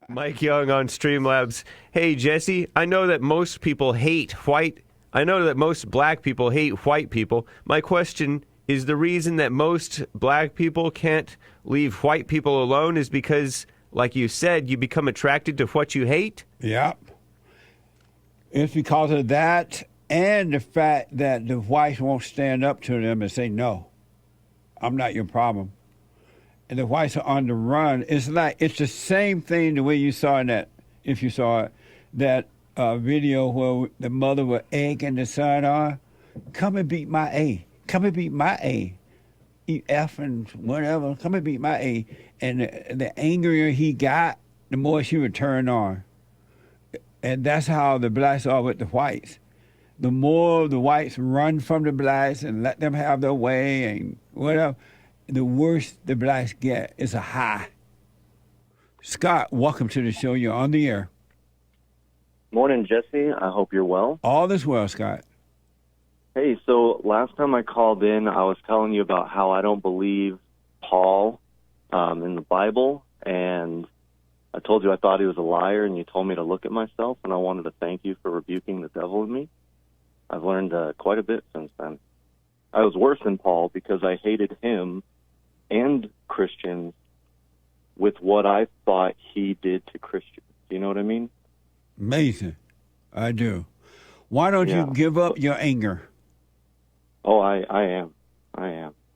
Mike Young on Streamlabs. Hey, Jesse, I know that most black people hate white people. My question is, the reason that most black people can't leave white people alone is because, like you said, you become attracted to what you hate? Yep. It's because of that and the fact that the whites won't stand up to them and say, no, I'm not your problem. And the whites are on the run. It's the same thing the way you saw in that, if you saw it, that video where the mother was egging the son on, come and beat my A. Come and beat my A. Eat F and whatever. Come and beat my A. And the angrier he got, the more she would turn on. And that's how the blacks are with the whites. The more the whites run from the blacks and let them have their way and whatever, the worse the blacks get. It's a high. Scott, welcome to the show. You're on the air. Morning, Jesse. I hope you're well. All is well, Scott. Hey, so last time I called in, I was telling you about how I don't believe Paul in the Bible, and I told you I thought he was a liar, and you told me to look at myself, and I wanted to thank you for rebuking the devil in me. I've learned quite a bit since then. I was worse than Paul because I hated him and Christians with what I thought he did to Christians. Do you know what I mean? Amazing. I do. Why don't you give up your anger? Oh, I am.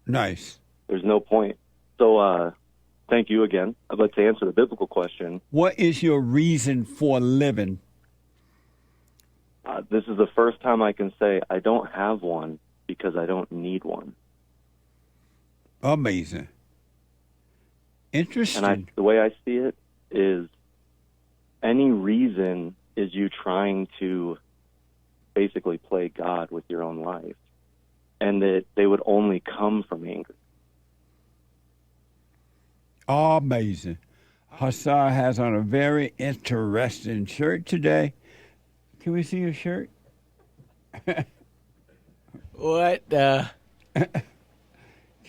Nice. There's no point. So, thank you again. I'd like to answer the biblical question. What is your reason for living? This is the first time I can say I don't have one because I don't need one. Amazing. Interesting. And the way I see it is any reason is you trying to basically play God with your own life, and that they would only come from anger. Amazing. Hassan has on a very interesting shirt today. Can we see your shirt? What? Can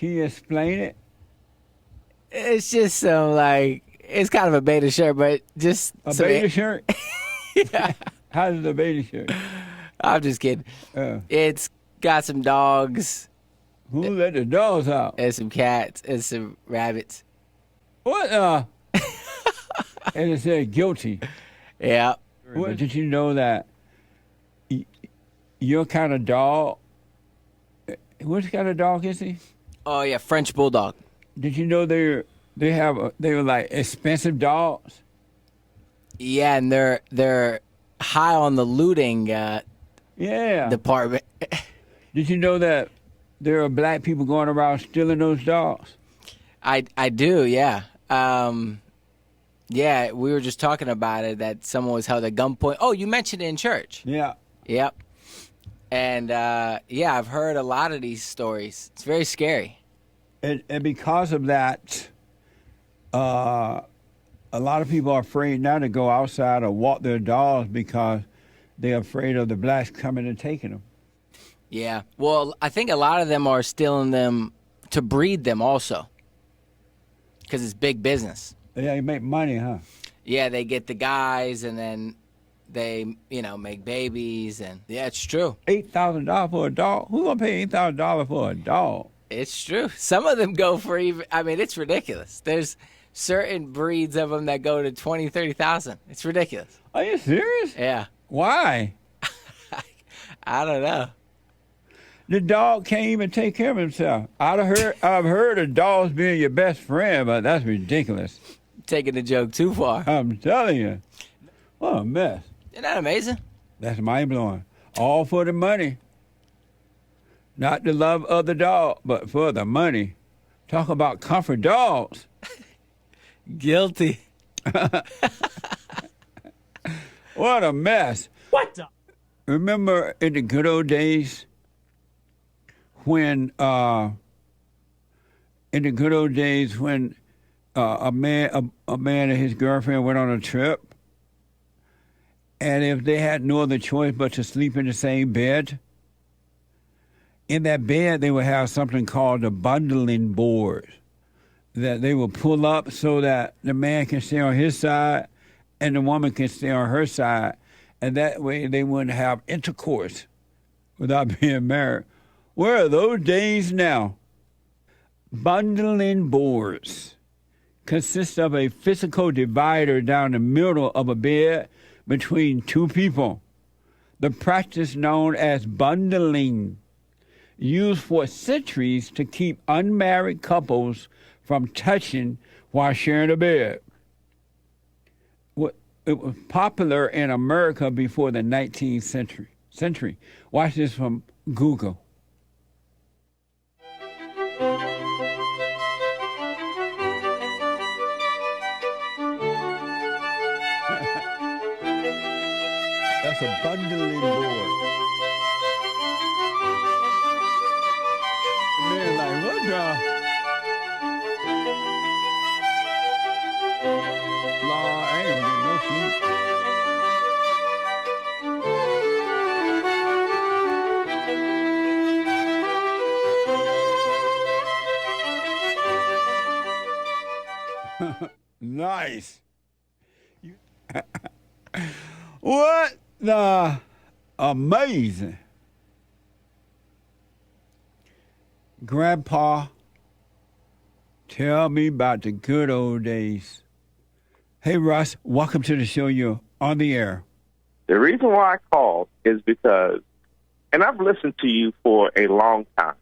you explain it? It's just some it's kind of a beta shirt, but just a beta shirt. Yeah. How does a beta shirt? I'm just kidding. It's got some dogs. Who let the dogs out? And some cats and some rabbits. What? And it said guilty. Yeah. What, did you know that your kind of dog? What kind of dog is he? Oh yeah, French bulldog. Did you know they were like expensive dogs? Yeah, and they're high on the looting department. Did you know that there are black people going around stealing those dogs? I do, yeah. Yeah, we were just talking about it, that someone was held at gunpoint. Oh, you mentioned it in church. Yeah. Yep. And I've heard a lot of these stories. It's very scary. And because of that, a lot of people are afraid now to go outside or walk their dogs because they're afraid of the blacks coming and taking them. Yeah. Well, I think a lot of them are stealing them to breed them also, because it's big business. Yeah, you make money, huh? Yeah, they get the guys, and then they, make babies, and yeah, it's true. $8,000 for a dog? Who's gonna pay $8,000 for a dog? It's true. Some of them go for it's ridiculous. There's certain breeds of them that go to 20, 30,000. It's ridiculous. Are you serious? Yeah. Why? I don't know. The dog can't even take care of himself. I've heard of dogs being your best friend, but that's ridiculous. Taking the joke too far. I'm telling you. What a mess. Isn't that amazing? That's mind-blowing. All for the money. Not the love of the dog, but for the money. Talk about comfort dogs. Guilty. What a mess. What the? Remember in the good old days when a man and his girlfriend went on a trip, and if they had no other choice but to sleep in the same bed, in that bed they would have something called the bundling board that they would pull up so that the man can stay on his side and the woman can stay on her side, and that way they wouldn't have intercourse without being married. Where are those days now? Bundling boards consists of a physical divider down the middle of a bed between two people. The practice known as bundling, used for centuries to keep unmarried couples from touching while sharing a bed. It was popular in America before the 19th century. Watch this from Google. That's a bundling board. Man, like, what the? Lord, I ain't gonna get no sleep. Nice. What the amazing. Grandpa, tell me about the good old days. Hey, Russ, welcome to the show. You're on the air. The reason why I called is because, and I've listened to you for a long time.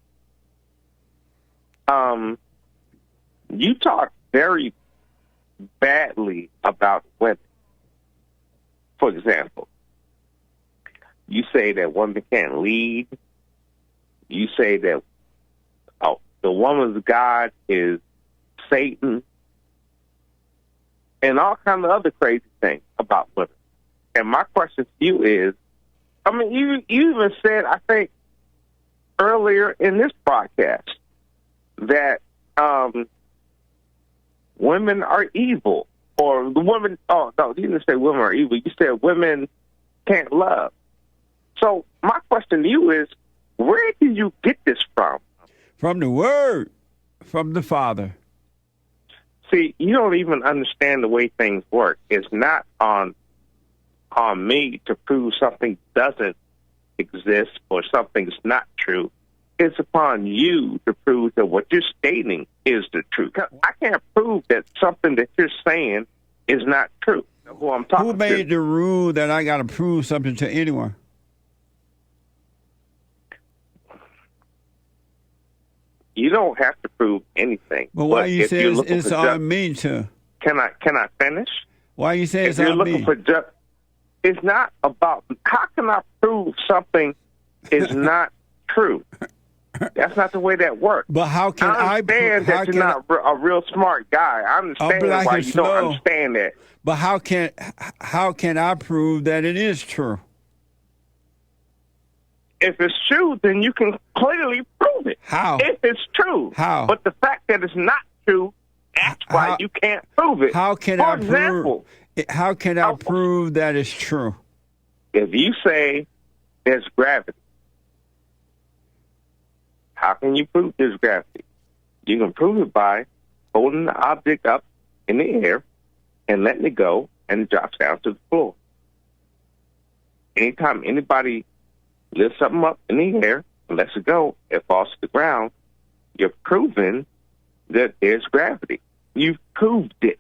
You talk very badly about women. For example, you say that women can't lead. You say that the woman's God is Satan, and all kinds of other crazy things about women. And my question to you is, I mean, you even said, I think, earlier in this broadcast that women are evil. Or the women, oh, no, you didn't say women are evil. You said women can't love. So my question to you is, where did you get this from? From the Word, from the Father. See, you don't even understand the way things work. It's not on me to prove something doesn't exist or something's not true. It's upon you to prove that what you're stating is the truth. I can't prove that something that you're saying is not true. Who I'm talking Who made to. the rule that I got to prove something to anyone? You don't have to prove anything. But why But you if say you're it's looking for on me to? Can I finish? Why you say it's If you're on looking me? for it's not about how can I prove something is not true. That's not the way that works. But how can I understand that you're not a real smart guy. I understand black why and you slow. don't understand that. But how can I prove that it is true? If it's true, then you can clearly prove it. How? If it's true. How? But the fact that it's not true, that's why you can't prove it. How can For I example, prove? How can I prove that it's true? if you say there's gravity, how can you prove there's gravity? You can prove it by holding the object up in the air and letting it go, and it drops down to the floor. Anytime anybody lifts something up in the air and lets it go, it falls to the ground, you're proving that there's gravity. You've proved it.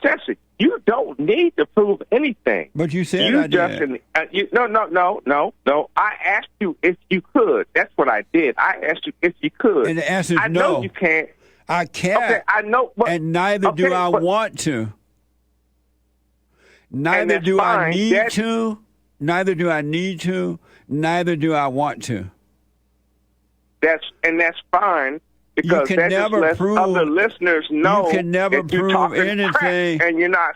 Jesse, you don't need to prove anything. But you said You I just did. no. I asked you if you could. That's what I did. I asked you if you could. And the answer is I no. know you can't. I can't. Okay, I know. But, And neither do I want to. Neither that's do I fine. need to. Neither do I need to. Neither do I want to. That's fine. Because can that just never lets prove- other listeners know you can never that you're prove talking anything. crap and you're not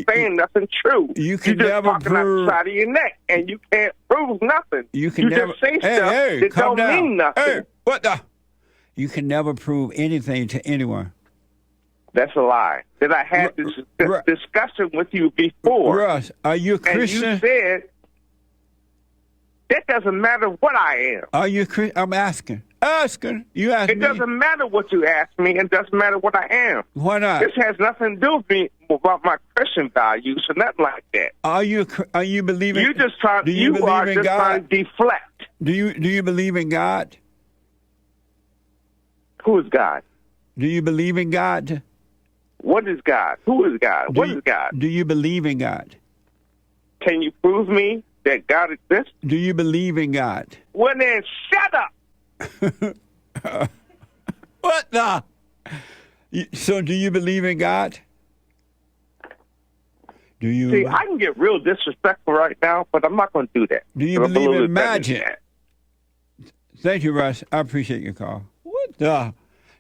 saying nothing true. You can you're just never talking prove- out the side of your neck, and you can't prove nothing. You can never just say hey, stuff hey, that calm don't down. mean nothing. Hey, what the? You can never prove anything to anyone. That's a lie. That I had this discussion with you before. Russ, are you a And Christian? you said, That doesn't matter what I am. Are you? I'm asking. You ask It me. doesn't matter what you ask me. It doesn't matter what I am. Why not? This has nothing to do with me about my Christian values or nothing like that. Are you believing? You just trying. Do you believe are in just God? trying to deflect. Do you believe in God? Who is God? Do you believe in God? What is God? Who is God? What is God? Do you believe in God? Can you prove me that God exists? Do you believe in God? Well, then shut up. What the? So do you believe in God? Do you? See, I can get real disrespectful right now, but I'm not going to do that. Do you I'm a believe little in bit better than magic? that. Thank you, Russ. I appreciate your call. What the?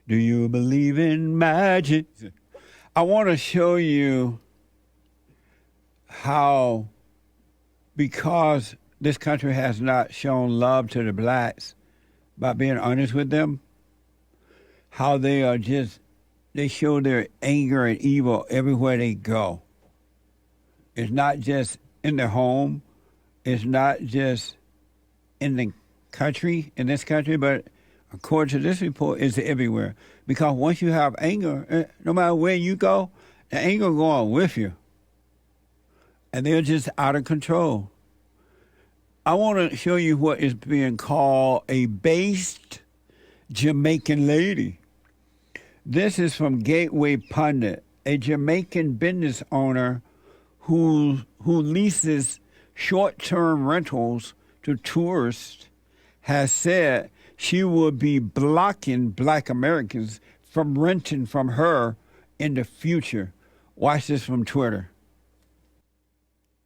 Do you believe in magic? I want to show you how, because this country has not shown love to the blacks by being honest with them, how they are just, they show their anger and evil everywhere they go. It's not just in their home. It's not just in the country, in this country, but according to this report, it's everywhere. Because once you have anger, no matter where you go, the anger going with you. And they're just out of control. I want to show you what is being called a based Jamaican lady. This is from Gateway Pundit, a Jamaican business owner who leases short-term rentals to tourists, has said she will be blocking black Americans from renting from her in the future. Watch this from Twitter.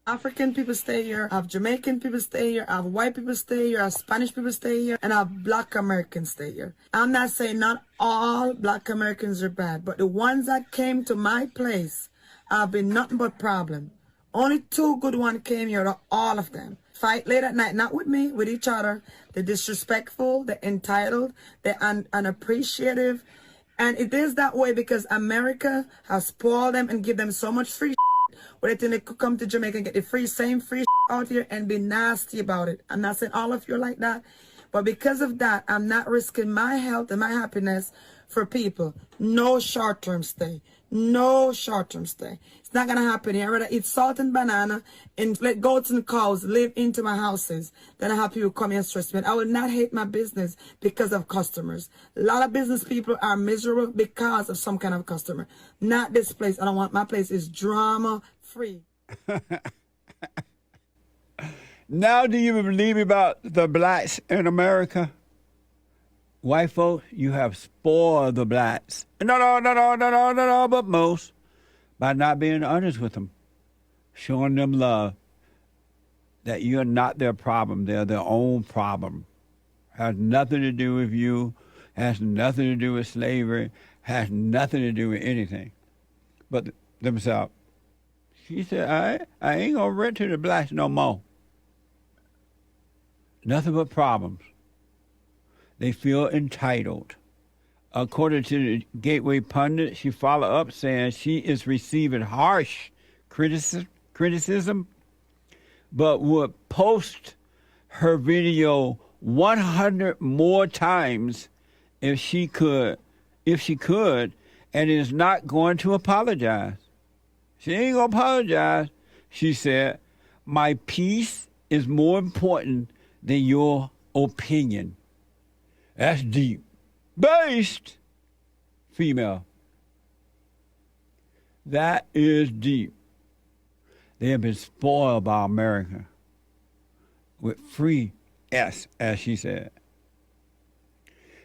African people stay here, I have Jamaican people stay here, I have white people stay here, I have Spanish people stay here, and I have black Americans stay here. I'm not saying not all black Americans are bad, but the ones that came to my place have been nothing but problem. Only 2 good ones came here, out of all of them. Fight late at night, not with me, with each other. They're disrespectful, they're entitled, they're unappreciative. And it is that way because America has spoiled them and give them so much free where they think they could come to Jamaica and get the same free out here and be nasty about it. I'm not saying all of you are like that, but because of that, I'm not risking my health and my happiness for people. No short-term stay. No short-term stay. It's not going to happen here. I'd rather eat salt and banana and let goats and cows live into my houses than I have people come here and stress me. I will not hate my business because of customers. A lot of business people are miserable because of some kind of customer. Not this place. I don't want my place is drama-free. Now do you believe about the blacks in America? White folks, you have spoiled the blacks. No, but most. By not being honest with them. Showing them love. That you're not their problem. They're their own problem. Has nothing to do with you. Has nothing to do with slavery. Has nothing to do with anything. But themselves. She said, I ain't going to rent to the blacks no more. Nothing but problems. They feel entitled. According to the Gateway Pundit, she followed up saying she is receiving harsh criticism, but would post her video 100 more times if she could, and is not going to apologize. She ain't going to apologize. She said, my peace is more important than your opinion. That's deep. Based female. That is deep. They have been spoiled by America with free S, as she said.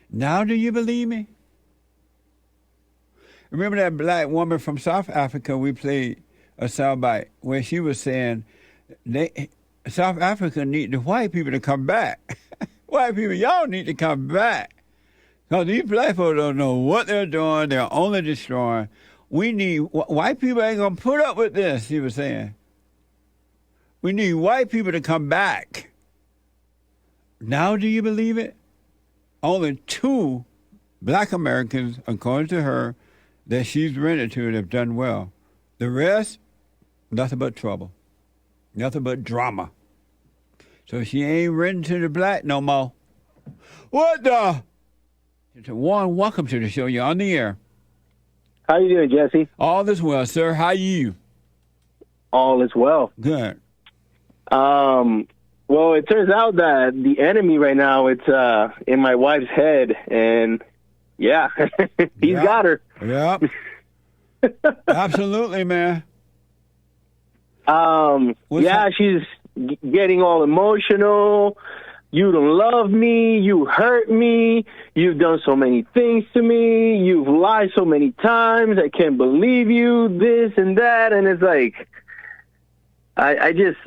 Now do you believe me? Remember that black woman from South Africa we played a soundbite where she was saying South Africa need the white people to come back. White people, y'all need to come back. Because these black folks don't know what they're doing. They're only destroying. White people ain't going to put up with this, he was saying. We need white people to come back. Now do you believe it? Only 2 black Americans, according to her, that she's rented to have done well. The rest, nothing but trouble. Nothing but drama. So she ain't written to the black no more. What the? Warren, welcome to the show. You're on the air. How you doing, Jesse? All is well, sir. How you? All is well. Good. Well, it turns out that the enemy right now, it's in my wife's head, and yeah, he's got her. Yep. Absolutely, man. She's getting all emotional. You don't love me. You hurt me. You've done so many things to me. You've lied so many times. I can't believe you. This and that, and it's like, I just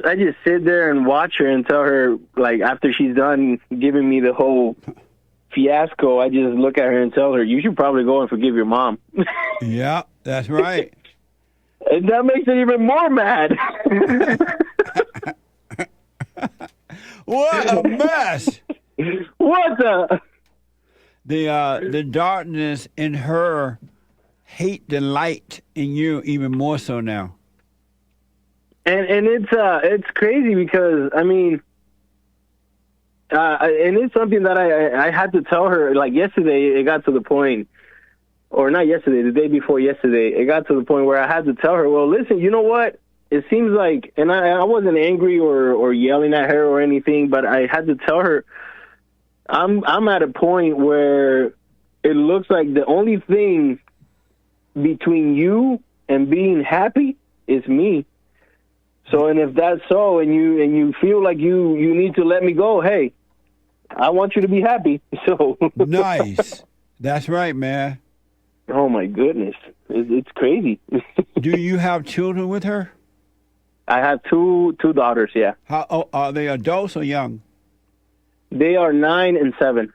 sit there and watch her and tell her, like, after she's done giving me the whole fiasco, I just look at her and tell her, you should probably go and forgive your mom. Yeah, that's right. And that makes it even more mad. What a mess! What the darkness in her hate the light in you even more so now. And it's crazy because I mean, and it's something that I had to tell her. Like yesterday, it got to the point, or not yesterday, the day before yesterday, it got to the point where I had to tell her, well, listen, you know what? It seems like, and I wasn't angry or yelling at her or anything, but I had to tell her, I'm at a point where it looks like the only thing between you and being happy is me. So, and if that's so, and you feel like you need to let me go, hey, I want you to be happy. So Nice. That's right, man. Oh my goodness, it's crazy. Do you have children with her? I have two daughters. Yeah. Are they adults or young? They are 9 and 7.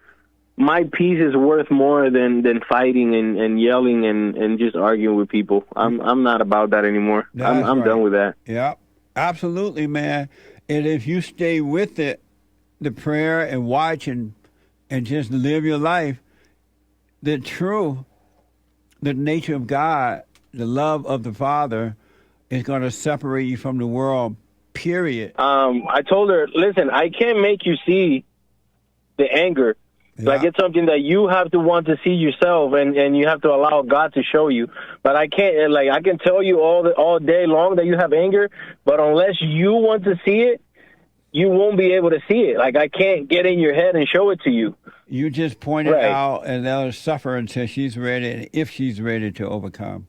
My peace is worth more than fighting and yelling and just arguing with people. I'm not about that anymore. I'm right. done with that. Yeah, absolutely, man. And if you stay with it, the prayer and watch and just live your life, the nature of God, the love of the Father, is going to separate you from the world, period. I told her, listen, I can't make you see the anger. Yeah. Like, it's something that you have to want to see yourself, and you have to allow God to show you. But I can't, like, I can tell you all day long that you have anger, but unless you want to see it, you won't be able to see it. Like, I can't get in your head and show it to you. You just point it out, and they'll suffer until she's ready, and if she's ready to overcome.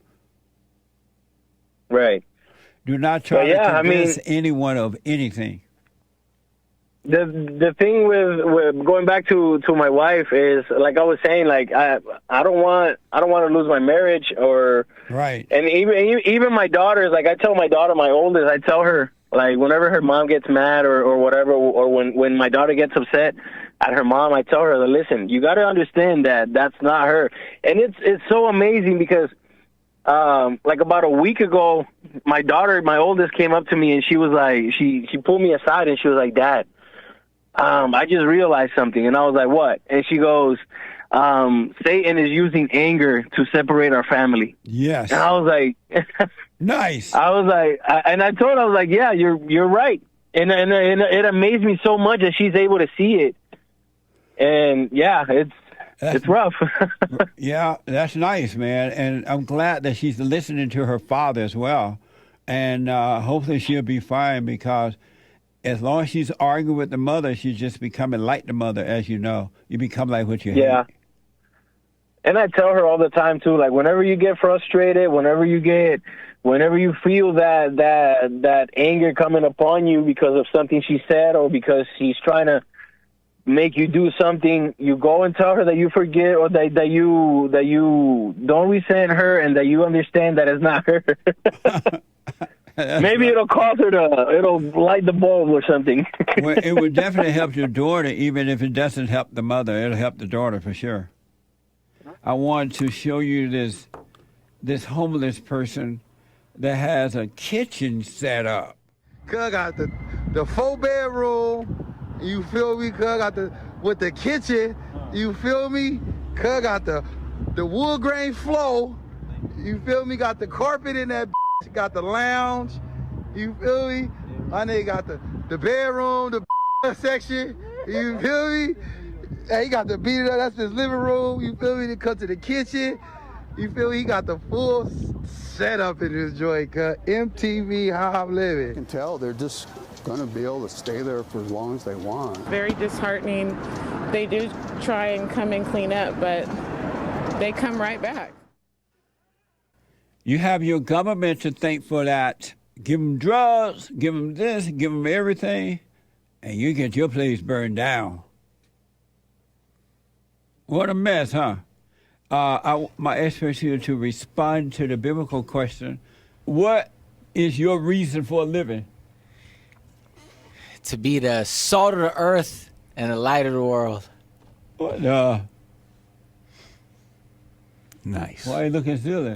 Right. Do not try to convince anyone of anything. The thing with going back to my wife is, like I was saying, like I don't want to lose my marriage, or right. And even my daughters, like I tell my daughter, my oldest, I tell her, like, whenever her mom gets mad or whatever, or when my daughter gets upset at her mom, I tell her, listen, you got to understand that that's not her. And it's so amazing because like about a week ago, my daughter, my oldest, came up to me and she was like, she pulled me aside and she was like, Dad, I just realized something. And I was like, what? And she goes, Satan is using anger to separate our family. Yes. And I was like, nice. I was like, and I told her, I was like, yeah, you're right. And it amazed me so much that she's able to see it. And yeah, it's rough. Yeah, that's nice, man. And I'm glad that she's listening to her father as well. And hopefully she'll be fine, because as long as she's arguing with the mother, she's just becoming like the mother, as you know. You become like what you hate. And I tell her all the time, too, like, whenever you get frustrated, whenever you feel that anger coming upon you because of something she said or because she's trying to make you do something, you go and tell her that you forget, or that you don't resent her, and that you understand that it's not her. Maybe it'll cause her it'll light the bulb or something. Well, it would definitely help your daughter, even if it doesn't help the mother. It'll help the daughter for sure. I want to show you this homeless person that has a kitchen set up. Cuz got the 4-bedroom, you feel me? Cuz got with the kitchen, you feel me? Cuz got the wood grain floor, you feel me? Got the carpet in that bitch, got the lounge, you feel me? My nigga got the bedroom, the section. You feel me? Hey, he got the beat it up. That's his living room. You feel me? They come to the kitchen. You feel me? He got the full setup in his joint. MTV, how I'm living. You can tell they're just going to be able to stay there for as long as they want. Very disheartening. They do try and come and clean up, but they come right back. You have your government to thank for that. Give them drugs, give them this, give them everything, and you get your place burned down. What a mess, huh? My experts here to respond to the biblical question, what is your reason for living? To be the salt of the earth and the light of the world. What Nice. Why are you looking silly?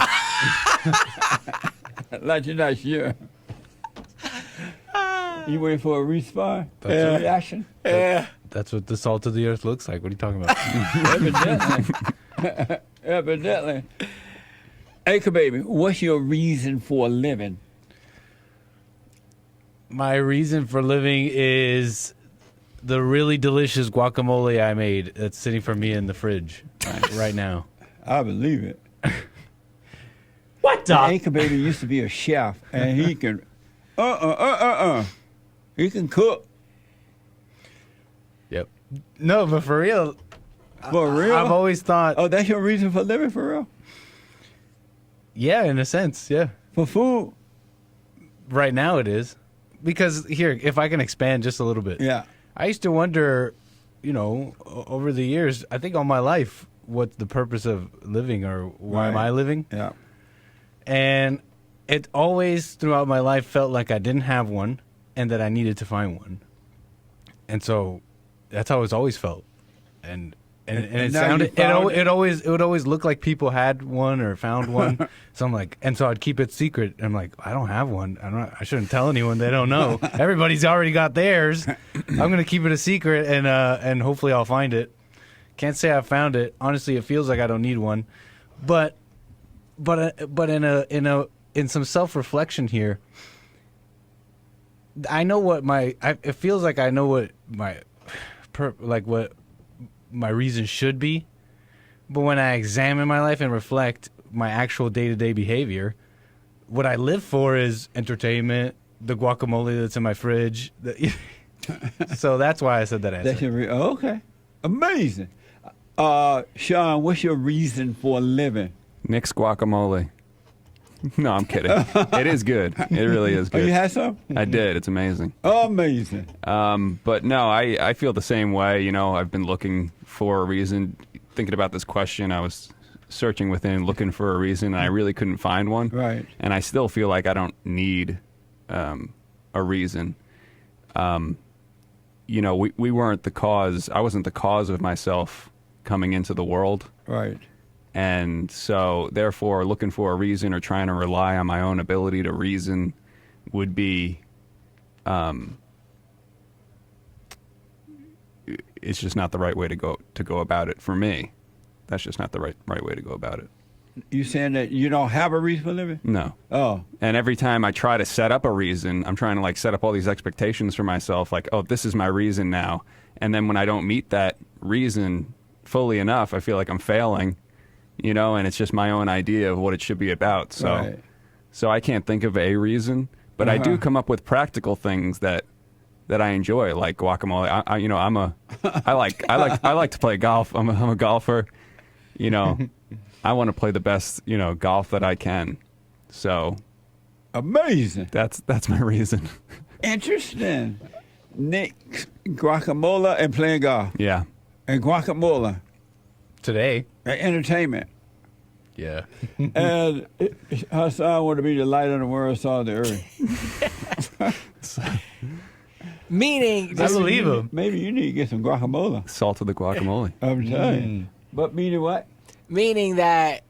Like you're not sure. You waiting for a response? A reaction? That's what the salt of the earth looks like. What are you talking about? Evidently. Evidently. Acre Baby, what's your reason for living? My reason for living is the really delicious guacamole I made that's sitting for me in the fridge right now. I believe it. What the? Acre Baby used to be a chef, and he can, he can cook. Yep. No, but for real. For real? I've always thought. Oh, that's your reason for living, for real? Yeah, in a sense, yeah. For food? Right now it is. Because here, if I can expand just a little bit. Yeah. I used to wonder, over the years, I think all my life, what's the purpose of living or why am I living? Yeah. And it always, throughout my life, felt like I didn't have one and that I needed to find one. And so that's how it's always felt. And it sounded, it would always look like people had one or found one. So I'm like, and so I'd keep it secret. I'm like, I don't have one. I shouldn't tell anyone. They don't know. Everybody's already got theirs. I'm going to keep it a secret and hopefully I'll find it. Can't say I found it. Honestly, it feels like I don't need one. But in some self-reflection here, I know what it feels like I know what what my reason should be, but when I examine my life and reflect my actual day-to-day behavior, what I live for is entertainment, the guacamole that's in my fridge. So that's why I said that answer. That's okay. Amazing. Sean, what's your reason for living? Nick's guacamole. No, I'm kidding. It is good. It really is good. Oh, you had some? I did. It's amazing. Amazing. But no, I feel the same way. I've been looking for a reason. Thinking about this question, I was searching within, looking for a reason, and I really couldn't find one. Right. And I still feel like I don't need a reason. We weren't the cause. I wasn't the cause of myself coming into the world. Right. And so, therefore, looking for a reason or trying to rely on my own ability to reason would be, it's just not the right way to go about it for me. That's just not the right way to go about it. You saying that you don't have a reason for living? No. Oh. And every time I try to set up a reason, I'm trying to set up all these expectations for myself, oh, this is my reason now. And then when I don't meet that reason fully enough, I feel like I'm failing. And it's just my own idea of what it should be about. So, right. So I can't think of a reason, but I do come up with practical things that I enjoy, like guacamole. I like to play golf. I'm a golfer. I want to play the best, golf that I can. So, amazing. That's my reason. Interesting. Nick, guacamole and playing golf. Yeah. And guacamole. Today. And entertainment. Yeah. And Hassan wanted to be the light of the world, salt of the earth. Meaning, I believe him. Maybe you need to get some guacamole. Salt of the guacamole. I'm telling you. But meaning what? Meaning that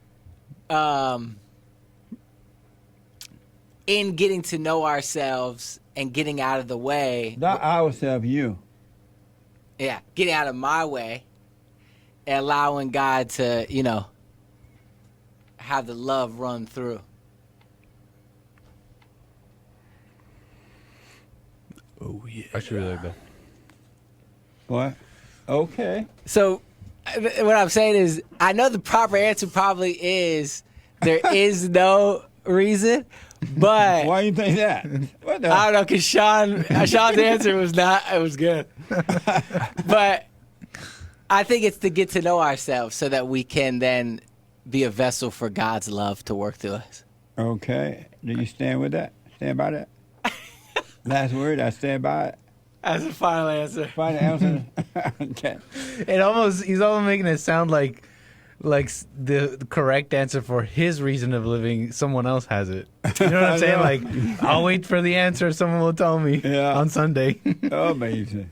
in getting to know ourselves and getting out of the way. Not ourselves, you. Yeah, getting out of my way and allowing God to, have the love run through. Oh, yeah. I should really like that. What? Okay. So, what I'm saying is, I know the proper answer probably is there is no reason, but Why do you think that? What the? I don't know, because Sean's answer was not. It was good, but I think it's to get to know ourselves so that we can then be a vessel for God's love to work through us. Okay. Do you stand with that? Stand by that? Last word. I stand by it. As a final answer. Final answer. Okay. He's almost making it sound like the correct answer for his reason of living. Someone else has it. You know what I'm saying? Like, I'll wait for the answer. Someone will tell me on Sunday. Amazing.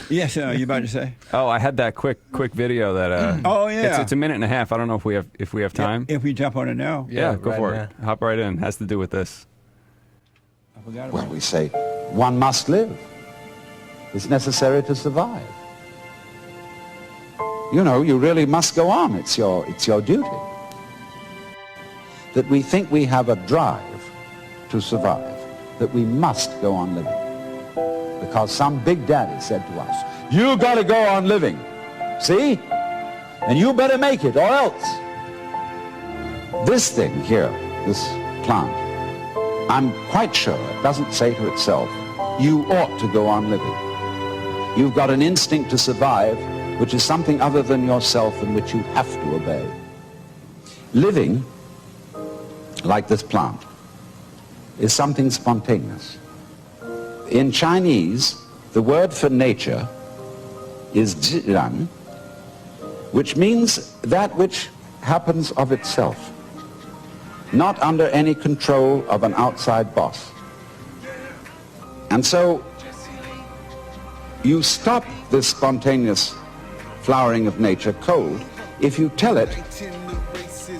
Yes, you about to say? Oh, I had that quick video that. Oh yeah. It's a minute and a half. I don't know if we have time. If we jump on it now. Yeah, go for it. Hop right in. Has to do with this. I forgot Well, we say one must live. It's necessary to survive. You know, you really must go on. It's your duty. That we think we have a drive to survive, that we must go on living. Because some big daddy said to us, you got to go on living. See? And you better make it or else. This thing here, this plant, I'm quite sure it doesn't say to itself, you ought to go on living. You've got an instinct to survive, which is something other than yourself and which you have to obey. Living, like this plant, is something spontaneous. In Chinese, the word for nature is zhiran, which means that which happens of itself, not under any control of an outside boss. And so you stop this spontaneous flowering of nature cold if you tell it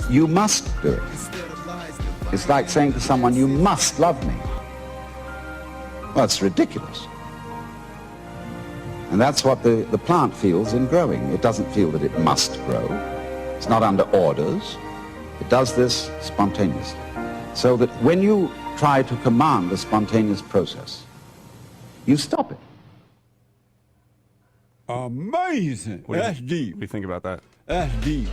you must do it. It's like saying to someone, you must love me. Well, it's ridiculous. And that's what the plant feels in growing. It doesn't feel that it must grow. It's not under orders. It does this spontaneously. So that when you try to command the spontaneous process, you stop it. Amazing. That's deep. What do you think about that? That's deep.